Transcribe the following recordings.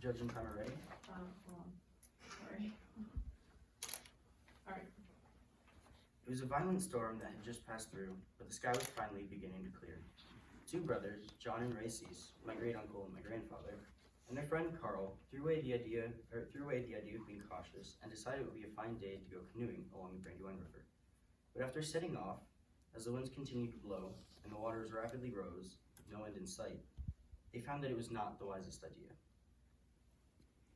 Judge and timer ready? Hold on. Sorry. Alright. It was a violent storm that had just passed through, but the sky was finally beginning to clear. Two brothers, John and Seace, my great uncle and my grandfather, and their friend Carl threw away the idea of being cautious and decided it would be a fine day to go canoeing along the Brandywine River. But after setting off, as the winds continued to blow and the waters rapidly rose, with no end in sight, they found that it was not the wisest idea.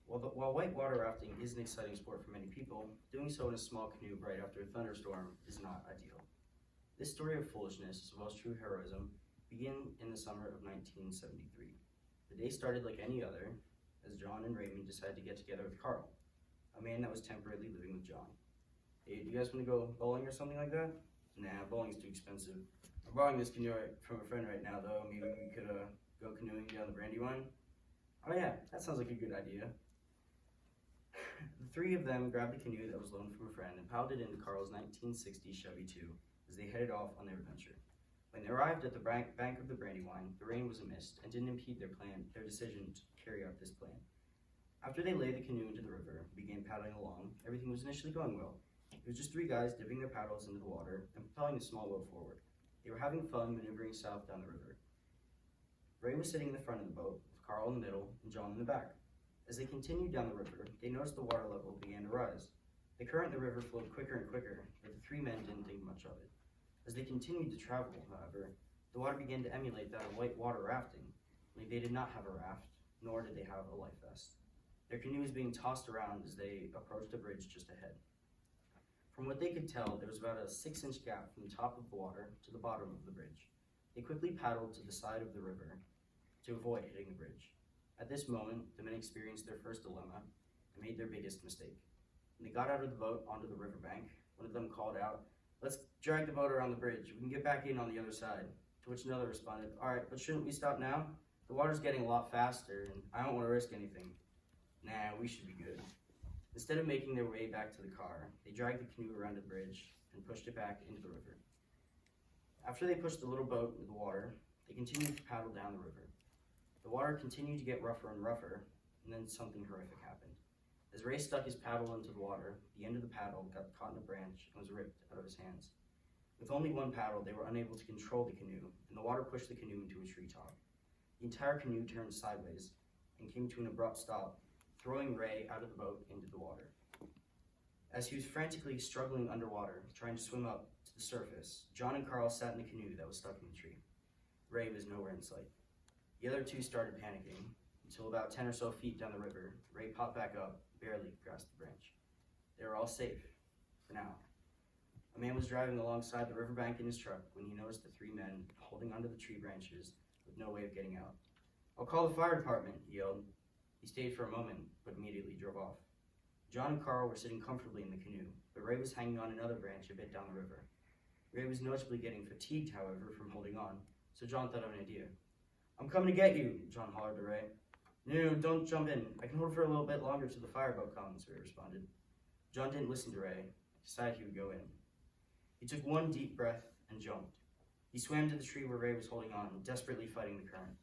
While whitewater rafting is an exciting sport for many people, doing so in a small canoe right after a thunderstorm is not ideal. This story of foolishness, as well as true heroism, began in the summer of 1973. The day started like any other, as John and Raymond decided to get together with Carl, a man that was temporarily living with John. Hey, do you guys want to go bowling or something like that? Nah, bowling's too expensive. I'm borrowing this canoe from a friend right now, though. Maybe we could go canoeing down the Brandywine. Oh yeah, that sounds like a good idea. The three of them grabbed a canoe that was loaned from a friend and piled it into Carl's 1960 Chevy 2 as they headed off on their adventure. When they arrived at the bank of the Brandywine, the rain was a mist and didn't impede their decision to carry out this plan. After they laid the canoe into the river and began paddling along, everything was initially going well. It was just three guys dipping their paddles into the water and propelling the small boat forward. They were having fun maneuvering south down the river. Ray was sitting in the front of the boat, with Carl in the middle and John in the back. As they continued down the river, they noticed the water level began to rise. The current in the river flowed quicker and quicker, but the three men didn't think much of it. As they continued to travel, however, the water began to emulate that of whitewater rafting, only they did not have a raft, nor did they have a life vest. Their canoe was being tossed around as they approached a bridge just ahead. From what they could tell, there was about a 6-inch gap from the top of the water to the bottom of the bridge. They quickly paddled to the side of the river to avoid hitting the bridge. At this moment, the men experienced their first dilemma and made their biggest mistake. When they got out of the boat onto the riverbank, one of them called out, "Let's drag the boat around the bridge. We can get back in on the other side." To which another responded, "All right, but shouldn't we stop now? The water's getting a lot faster and I don't want to risk anything." "Nah, we should be good." Instead of making their way back to the car, they dragged the canoe around the bridge and pushed it back into the river. After they pushed the little boat into the water, they continued to paddle down the river. The water continued to get rougher and rougher, and then something horrific happened. As Ray stuck his paddle into the water, the end of the paddle got caught in a branch and was ripped out of his hands. With only one paddle, they were unable to control the canoe, and the water pushed the canoe into a treetop. The entire canoe turned sideways and came to an abrupt stop, throwing Ray out of the boat into the water. As he was frantically struggling underwater, trying to swim up to the surface, John and Carl sat in the canoe that was stuck in the tree. Ray was nowhere in sight. The other two started panicking, until about 10 or so feet down the river, Ray popped back up, barely grasped the branch. They were all safe, for now. A man was driving alongside the riverbank in his truck when he noticed the three men holding onto the tree branches with no way of getting out. "I'll call the fire department," he yelled. He stayed for a moment, but immediately drove off. John and Carl were sitting comfortably in the canoe, but Ray was hanging on another branch a bit down the river. Ray was noticeably getting fatigued, however, from holding on, so John thought of an idea. "I'm coming to get you," John hollered to Ray. No, don't jump in. I can hold for a little bit longer till the fireboat comes," Ray responded. John didn't listen to Ray, decided he would go in. He took one deep breath and jumped. He swam to the tree where Ray was holding on, desperately fighting the current.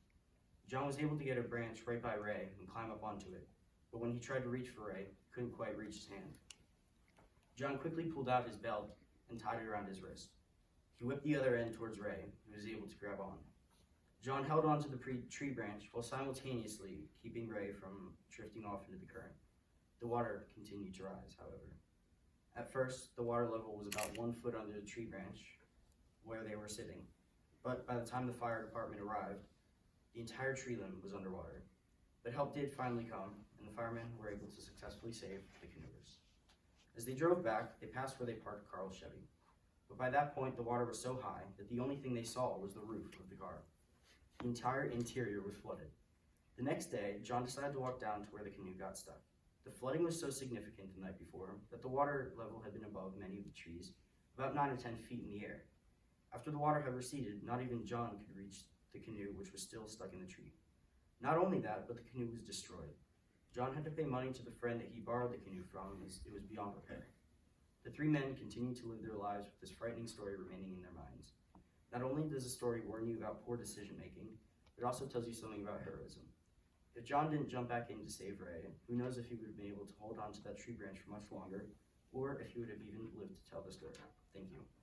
John was able to get a branch right by Ray and climb up onto it, but when he tried to reach for Ray, he couldn't quite reach his hand. John quickly pulled out his belt and tied it around his wrist. He whipped the other end towards Ray, who was able to grab on. John held onto the tree branch while simultaneously keeping Ray from drifting off into the current. The water continued to rise, however. At first, the water level was about 1 foot under the tree branch where they were sitting, but by the time the fire department arrived, the entire tree limb was underwater. But help did finally come, and the firemen were able to successfully save the canoers. As they drove back, they passed where they parked Carl's Chevy. But by that point, the water was so high that the only thing they saw was the roof of the car. The entire interior was flooded. The next day, John decided to walk down to where the canoe got stuck. The flooding was so significant the night before that the water level had been above many of the trees, about 9 or 10 feet in the air. After the water had receded, not even John could reach the canoe, which was still stuck in the tree. Not only that, but the canoe was destroyed. John had to pay money to the friend that he borrowed the canoe from, as it was beyond repair. The three men continued to live their lives with this frightening story remaining in their minds. Not only does the story warn you about poor decision making, it also tells you something about heroism. If John didn't jump back in to save Ray, who knows if he would have been able to hold on to that tree branch for much longer, or if he would have even lived to tell the story. Thank you.